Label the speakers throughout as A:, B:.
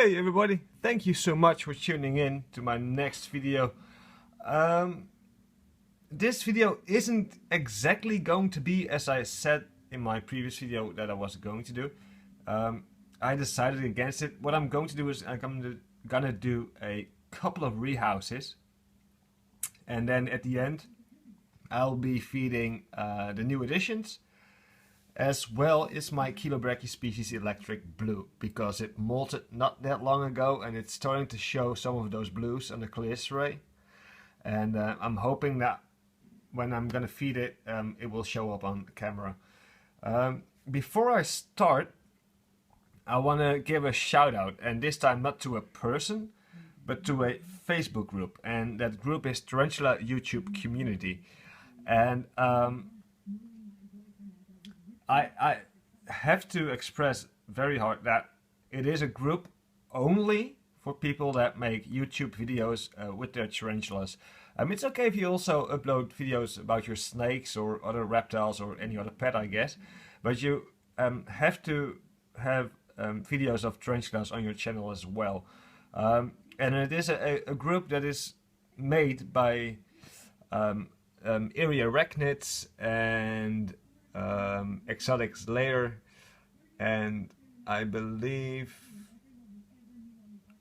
A: Hey everybody, thank you so much for tuning in to my next video. This video isn't exactly going to be as I said in my previous video that I was going to do. I decided against it. What I'm going to do is I'm gonna do a couple of rehouses, and then at the end I'll be feeding the new additions, as well as my Chilobrachys species electric blue, because it molted not that long ago and it's starting to show some of those blues on the casseras, and I'm hoping that when I'm gonna feed it, it will show up on camera. Before I start, I want to give a shout out, and this time not to a person but to a Facebook group, and that group is Tarantula YouTube Community. And I have to express very hard that it is a group only for people that make YouTube videos with their tarantulas. It's okay if you also upload videos about your snakes or other reptiles or any other pet, I guess, but you have to have videos of tarantulas on your channel as well. And it is a group that is made by area arachnids and exotics layer, and I believe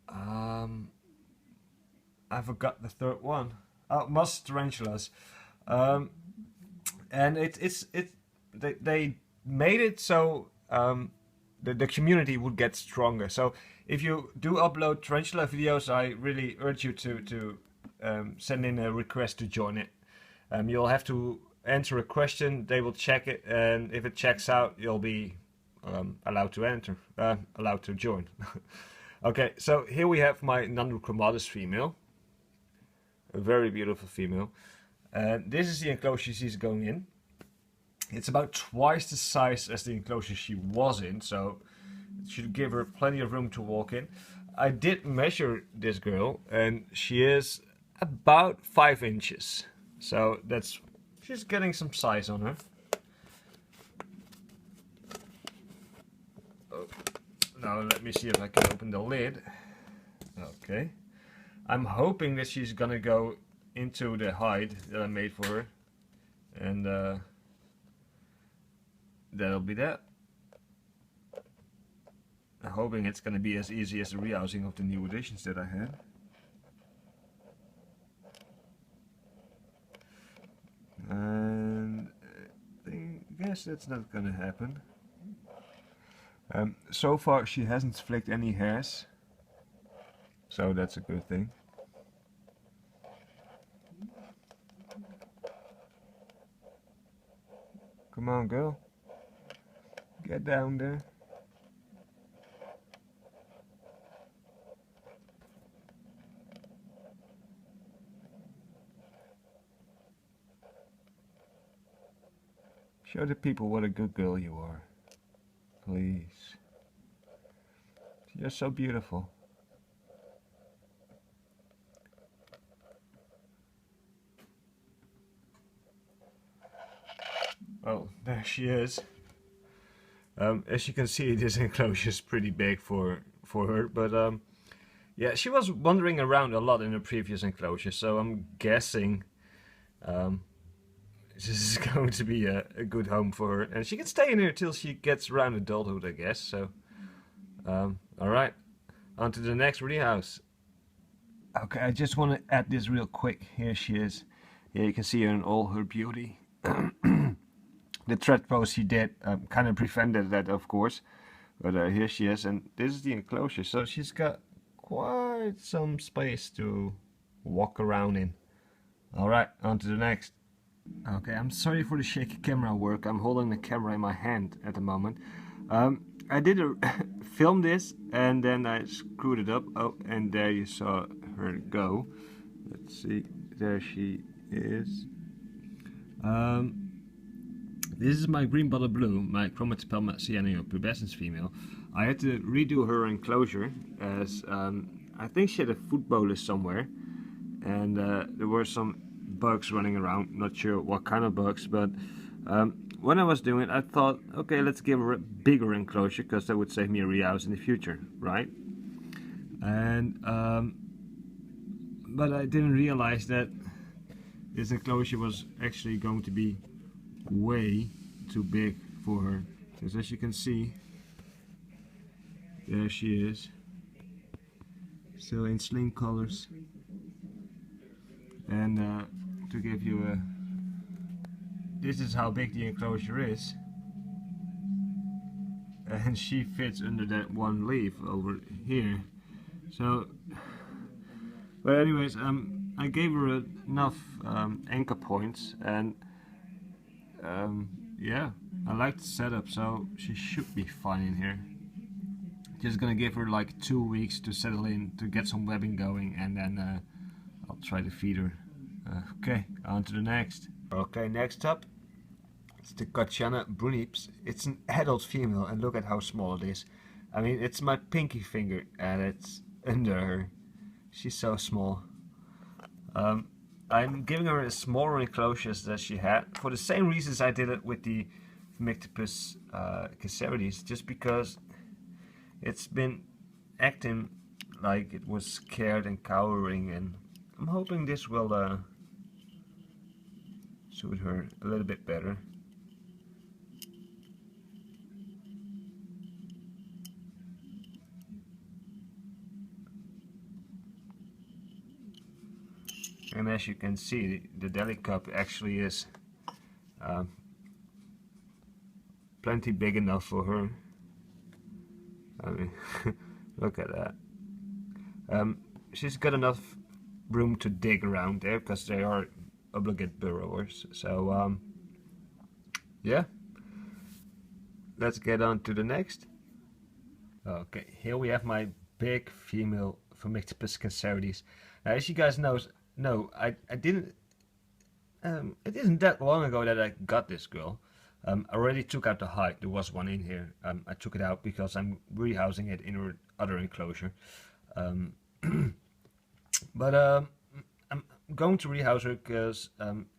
A: I forgot the third one. Moss tarantulas, and they made it so the community would get stronger. So if you do upload tarantula videos, I really urge you to send in a request to join it. You'll have to answer a question, they will check it, and if it checks out, you'll be allowed to enter, allowed to join. Okay, so here we have my Nhandu chromatus female, a very beautiful female, and this is the enclosure she's going in. It's about twice the size as the enclosure she was in, so it should give her plenty of room to walk in. I did measure this girl, and she is about 5 inches, so she's getting some size on her. Oh, now let me see if I can open the lid. Okay. I'm hoping that she's gonna go into the hide that I made for her, and that'll be that. I'm hoping it's gonna be as easy as the rehousing of the new additions that I had. And I guess that's not gonna happen. So far she hasn't flicked any hairs, so that's a good thing. Come on, girl, get down there. Show the people what a good girl you are, please. You're so beautiful. Oh, there she is. As you can see, this enclosure is pretty big for her, but yeah, she was wandering around a lot in her previous enclosure, so I'm guessing this is going to be a good home for her, and she can stay in here till she gets around adulthood, I guess. So alright, on to the next rehouse. Okay, I just want to add this real quick. Here she is. Yeah, you can see her in all her beauty. The thread pose she did kind of prevented that, of course, but here she is, and this is the enclosure, so she's got quite some space to walk around in. Alright, on to the next. Okay, I'm sorry for the shaky camera work. I'm holding the camera in my hand at the moment. I did film this, and then I screwed it up. Oh, and there you saw her go. Let's see, there she is. This is my green bottle blue, my chromatus pubescens female. I had to redo her enclosure, as I think she had a food bolus somewhere, and there were some bugs running around, not sure what kind of bugs, but when I was doing it, I thought, okay, let's give her a bigger enclosure, because that would save me a rehouse in the future, right? and but I didn't realize that this enclosure was actually going to be way too big for her, because as you can see, there she is, still in sling colors. And to give you a, this is how big the enclosure is, and she fits under that one leaf over here. So, but anyways, I gave her enough anchor points, and yeah, I like the setup, so she should be fine in here. Just gonna give her like 2 weeks to settle in, to get some webbing going, and then I'll try to feed her. Okay, on to the next. Okay, next up, it's the Kachana Brunips. It's an adult female, and look at how small it is. I mean, it's my pinky finger, and it's under her. She's so small. I'm giving her a smaller enclosures that she had, for the same reasons I did it with the Phimictopus casseras, just because it's been acting like it was scared and cowering, and I'm hoping this will suit her a little bit better. And as you can see, the deli cup actually is plenty big enough for her. I mean, look at that. She's got enough room to dig around there, because they are obligate burrowers. So yeah, let's get on to the next. Okay, here we have my big female Phimictopus casseras. Now, as you guys know, I didn't. It isn't that long ago that I got this girl. I already took out the hide. There was one in here. I took it out because I'm rehousing it in her other enclosure. But I'm going to rehouse her because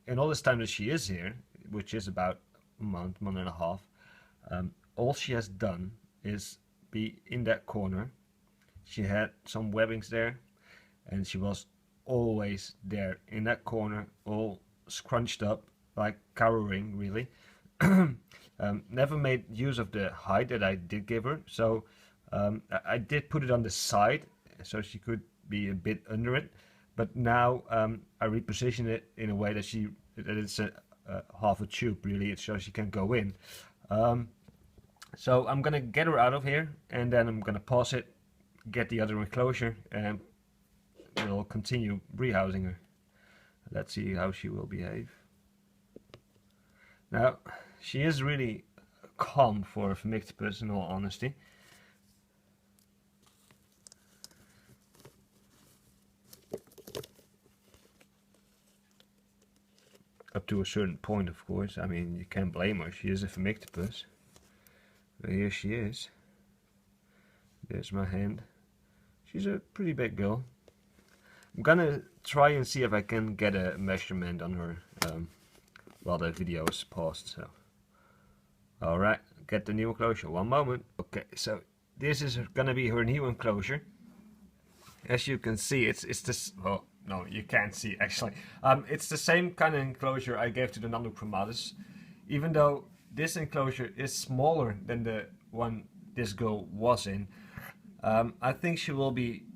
A: in all this time that she is here, which is about a month and a half, all she has done is be in that corner. She had some webbings there, and she was always there in that corner, all scrunched up, like cowering really. Never made use of the hide that I did give her, so I did put it on the side so she could be a bit under it, but now I reposition it in a way that it's a half a tube really, so she can go in. So I'm gonna get her out of here, and then I'm gonna pause it, get the other enclosure, and we'll continue rehousing her. Let's see how she will behave. Now, she is really calm for a Phimictopus, in all honesty. Up to a certain point, of course. I mean, you can't blame her. She is a Phimictopus. But here she is. There's my hand. She's a pretty big girl. I'm gonna try and see if I can get a measurement on her while the video is paused. So, alright, get the new enclosure. One moment. Okay, so this is gonna be her new enclosure. As you can see, it's this. Oh no, you can't see actually. It's the same kind of enclosure I gave to the Nhandu chromatus, even though this enclosure is smaller than the one this girl was in. I think she will be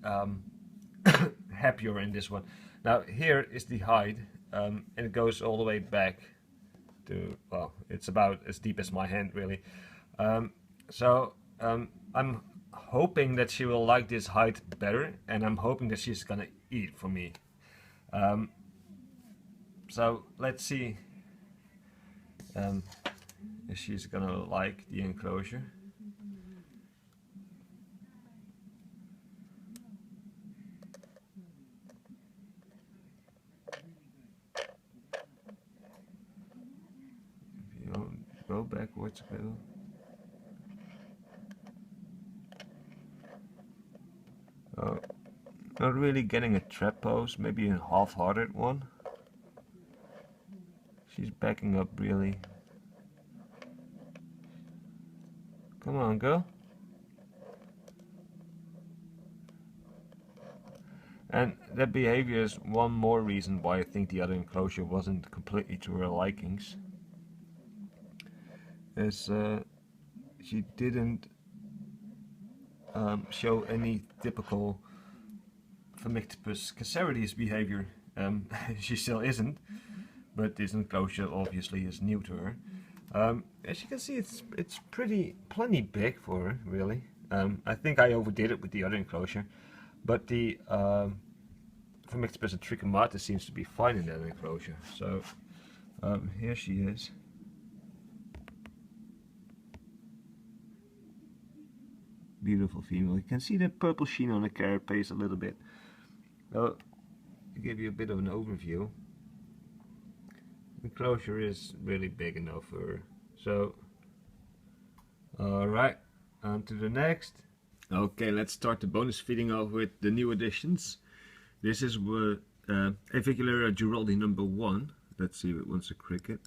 A: happier in this one. Now here is the hide, and it goes all the way back to, well, it's about as deep as my hand really. So I'm hoping that she will like this hide better, and I'm hoping that she's gonna eat from me. So let's see if she's gonna like the enclosure. Go backwards a little. Oh, not really getting a trap pose, maybe a half-hearted one. She's backing up really. Come on, girl. And that behavior is one more reason why I think the other enclosure wasn't completely to her likings. As she didn't show any typical Phomictopus casseras behavior. She still isn't, but this enclosure obviously is new to her. As you can see, it's plenty big for her, really. I think I overdid it with the other enclosure, but the Phomictopus and chromatus seems to be fine in that enclosure. So here she is. Beautiful female. You can see the purple sheen on the carapace a little bit. Well, to give you a bit of an overview, the enclosure is really big enough for her. So, alright, on to the next. Okay, let's start the bonus feeding off with the new additions. This is Avicularia Giraldi number 1. Let's see if it wants a cricket.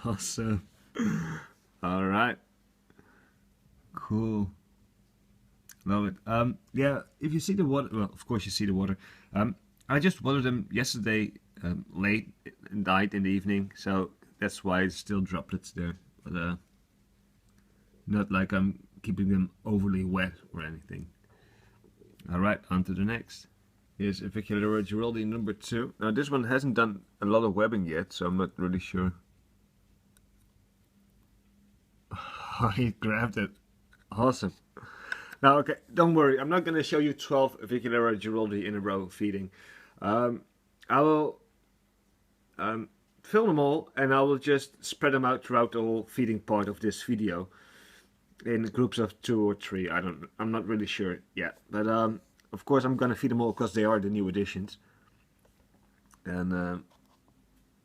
A: Awesome. Alright. Cool. Love it. Yeah, if you see the water, well, of course you see the water. I just watered them yesterday late and night in the evening, so that's why it's still droplets there. But not like I'm keeping them overly wet or anything. Alright, on to the next. Here's Avicularia Giraldi number 2. Now this one hasn't done a lot of webbing yet, so I'm not really sure. Oh, he grabbed it. Awesome. Now, okay, don't worry. I'm not going to show you 12 Avicularia Giraldi in a row feeding. I will film them all, and I will just spread them out throughout the whole feeding part of this video in groups of 2 or 3. I'm not really sure yet, but of course I'm going to feed them all because they are the new additions. And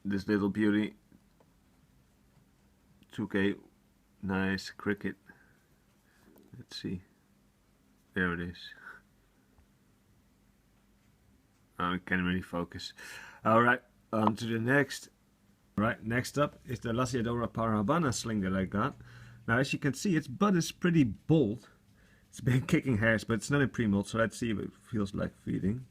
A: this little beauty took a nice cricket. Let's see. There it is. I can't really focus. Alright, on to the next. Alright, next up is the Lasiadora parabana sling that I got. Now as you can see, its butt is pretty bold. It's been kicking hairs, but it's not in pre-molt, so let's see if it feels like feeding.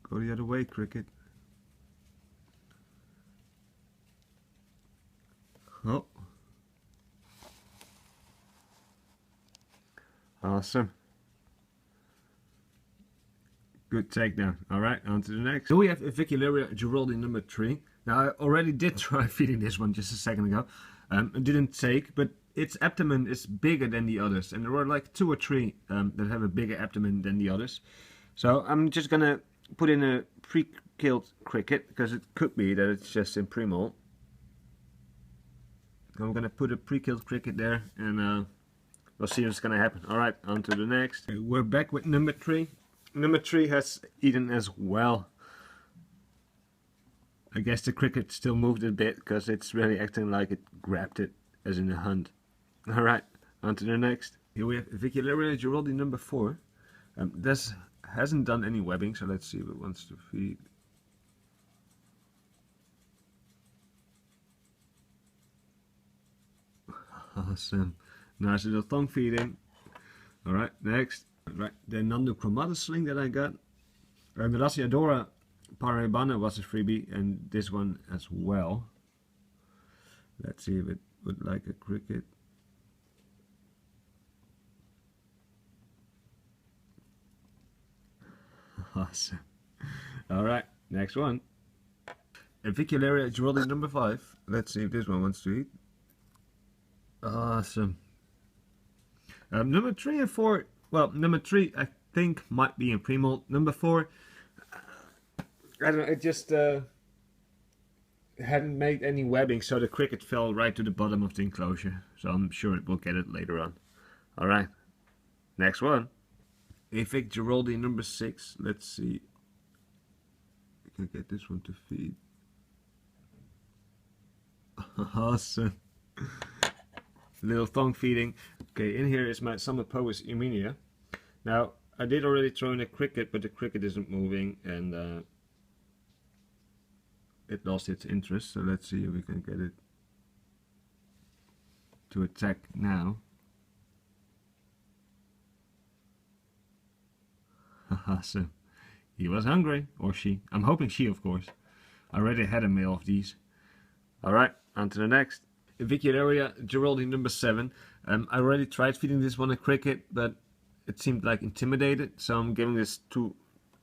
A: Go the other way, cricket. Oh. Awesome. Good takedown. Alright, on to the next. So we have Avicularia Giraldi number 3. Now I already did try feeding this one just a second ago. It didn't take, but its abdomen is bigger than the others. And there are like 2 or 3 that have a bigger abdomen than the others. So I'm just gonna put in a pre-killed cricket, because it could be that it's just in pre-molt. I'm gonna put a pre-killed cricket there, and we'll see what's gonna happen. Alright, on to the next. Okay, we're back with number 3. Number 3 has eaten as well. I guess the cricket still moved a bit, because it's really acting like it grabbed it, as in a hunt. Alright, on to the next. Here we have Avicularia Giraldi number 4. This hasn't done any webbing, so let's see if it wants to feed. Awesome. Nice little tongue feeding. Alright, next. Right, the Nhandu chromatus sling that I got. The Lasiadora parabana was a freebie, and this one as well. Let's see if it would like a cricket. Awesome. Alright, next one. Avicularia Giraldi number 5. Let's see if this one wants to eat. Awesome. Number 3 and 4. Well, number 3 I think might be in pre-molt. Number 4, I don't know, it just hadn't made any webbing, so the cricket fell right to the bottom of the enclosure. So I'm sure it will get it later on. Alright, next one. Avic Giraldi number 6. Let's see. I can get this one to feed. Awesome. Little tongue feeding. Okay, in here is my Summer Poes Emilia. Now, I did already throw in a cricket, but the cricket isn't moving, and it lost its interest. So let's see if we can get it to attack now. So he was hungry, or she. I'm hoping she, of course. I already had a male of these. Alright, on to the next. Avicularia Geraldine number 7. I already tried feeding this one a cricket, but it seemed like intimidated, so I'm giving this 2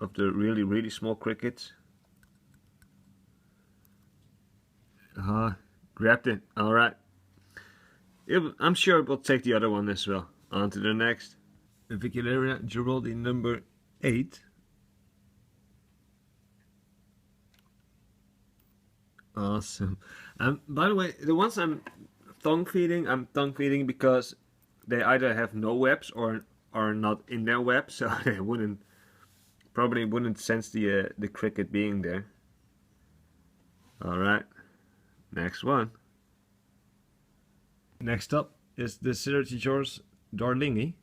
A: of the really small crickets. Grabbed it. Alright. I'm sure it will take the other one as well. On to the next. Avicularia Geraldine number 8. Awesome. By the way, the ones I'm tongue feeding because they either have no webs or are not in their web, so they probably wouldn't sense the cricket being there. All right, next one. Next up is the Cirotichorus darlingi,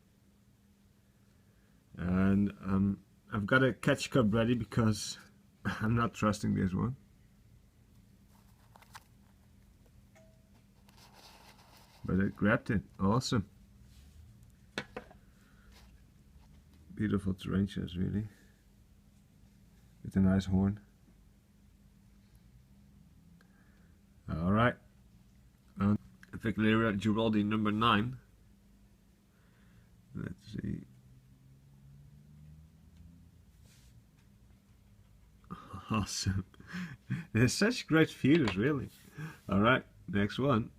A: and I've got a catch cup ready because I'm not trusting this one. But I grabbed it. Awesome. Beautiful tarantulas, really. With a nice horn. Alright. Avicularia Geraldine number 9. Let's see. Awesome. They're such great feeders, really. Alright, next one.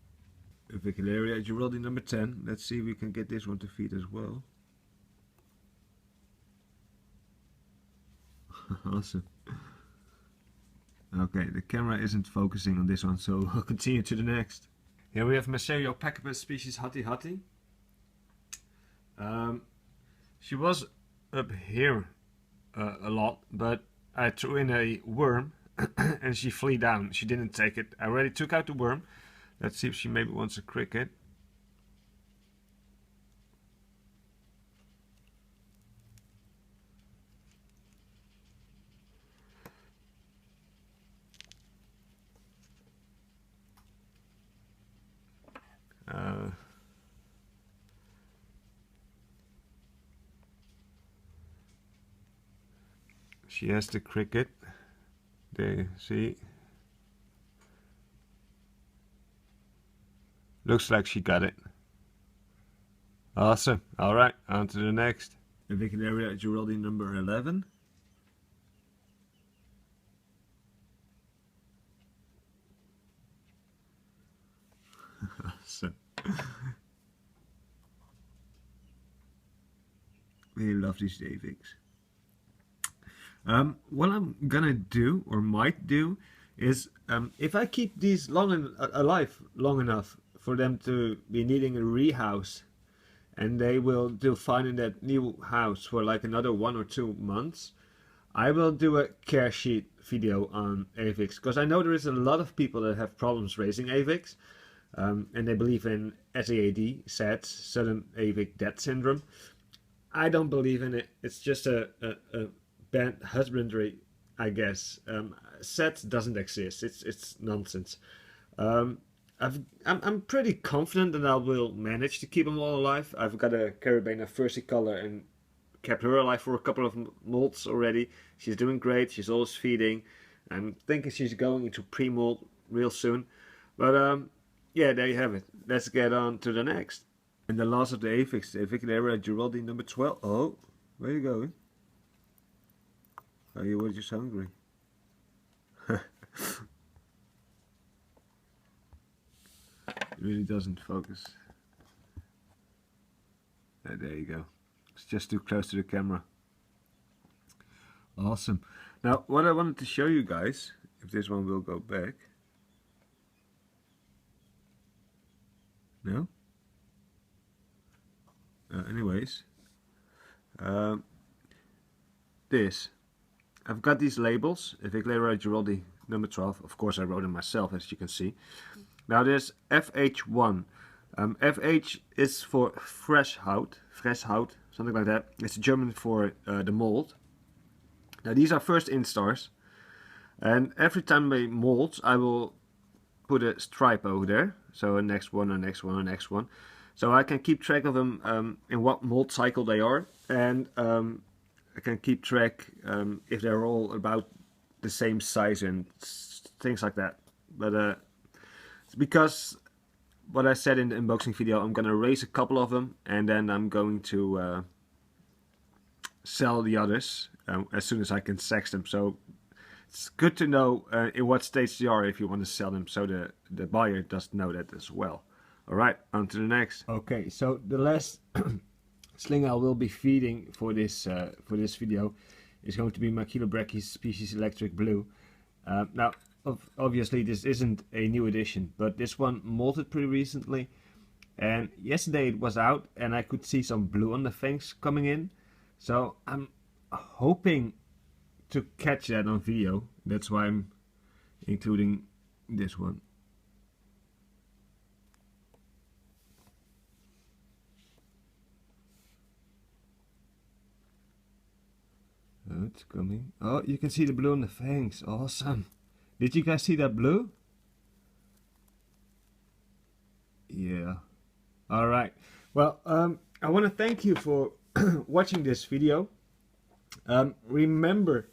A: Avicularia Geraldine number 10. Let's see if we can get this one to feed as well. Awesome. Okay, the camera isn't focusing on this one, so I'll continue to the next. Here we have Chilobrachys species Hati Hati. She was up here a lot, but I threw in a worm and she flew down. She didn't take it. I already took out the worm. Let's see if she maybe wants a cricket. She has the cricket. There, see. Looks like she got it. Awesome. Alright, on to the next. Avicularia Geraldine number 11. Awesome. Really love these Davics. What I'm gonna do, or might do, is if I keep these alive long enough for them to be needing a rehouse, and they will do fine in that new house for like another 1 or 2 months, I will do a care sheet video on avics, because I know there is a lot of people that have problems raising avics, and they believe in SAD, SADS, sudden avic death syndrome. I don't believe in it. It's just a bad husbandry, I guess. SADS doesn't exist. It's nonsense. I'm pretty confident that I will manage to keep them all alive. I've got a Caribena versicolor and kept her alive for a couple of molts already. She's doing great. She's always feeding. I'm thinking she's going into pre-molt real soon. But yeah, there you have it. Let's get on to the next. And the last of the avics, the Avicularia Geraldine number 12. Oh, where are you going? Oh, you were just hungry. It really doesn't focus. There you go. It's just too close to the camera. Awesome. Now, what I wanted to show you guys, if this one will go back. No? Anyways. This. I've got these labels. Avicularia Geraldine number 12. Of course, I wrote them myself, as you can see. Now, there's FH1. FH is for fresh hout, something like that. It's German for the mold. Now these are first instars, and every time they mold, I will put a stripe over there. So a next one, a next one, a next one. So I can keep track of them in what mold cycle they are, and I can keep track if they're all about the same size and things like that. But it's because what I said in the unboxing video, I'm gonna raise a couple of them and then I'm going to sell the others as soon as I can sex them. So it's good to know in what stage they are if you want to sell them, so the buyer does know that as well. Alright, on to the next. Okay, so the last sling I will be feeding for this video is going to be my Chilobrachys species electric blue. Now obviously this isn't a new edition, but this one molted pretty recently, and yesterday it was out and I could see some blue on the fangs coming in, so I'm hoping to catch that on video. That's why I'm including this one. Oh, it's coming. Oh, you can see the blue on the fangs. Awesome. Did you guys see that blue? Yeah. Alright. Well, I want to thank you for watching this video. Remember,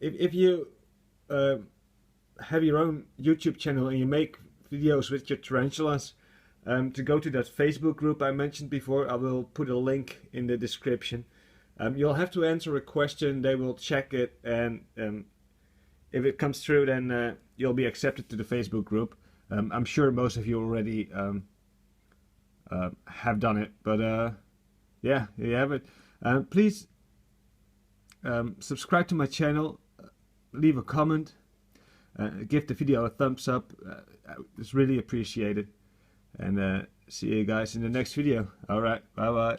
A: if you have your own YouTube channel and you make videos with your tarantulas, to go to that Facebook group I mentioned before. I will put a link in the description. You'll have to answer a question, they will check it, and if it comes through, then you'll be accepted to the Facebook group. I'm sure most of you already have done it, but yeah, there you have it. Please subscribe to my channel, leave a comment, give the video a thumbs up. It's really appreciated, and see you guys in the next video. Alright, bye bye.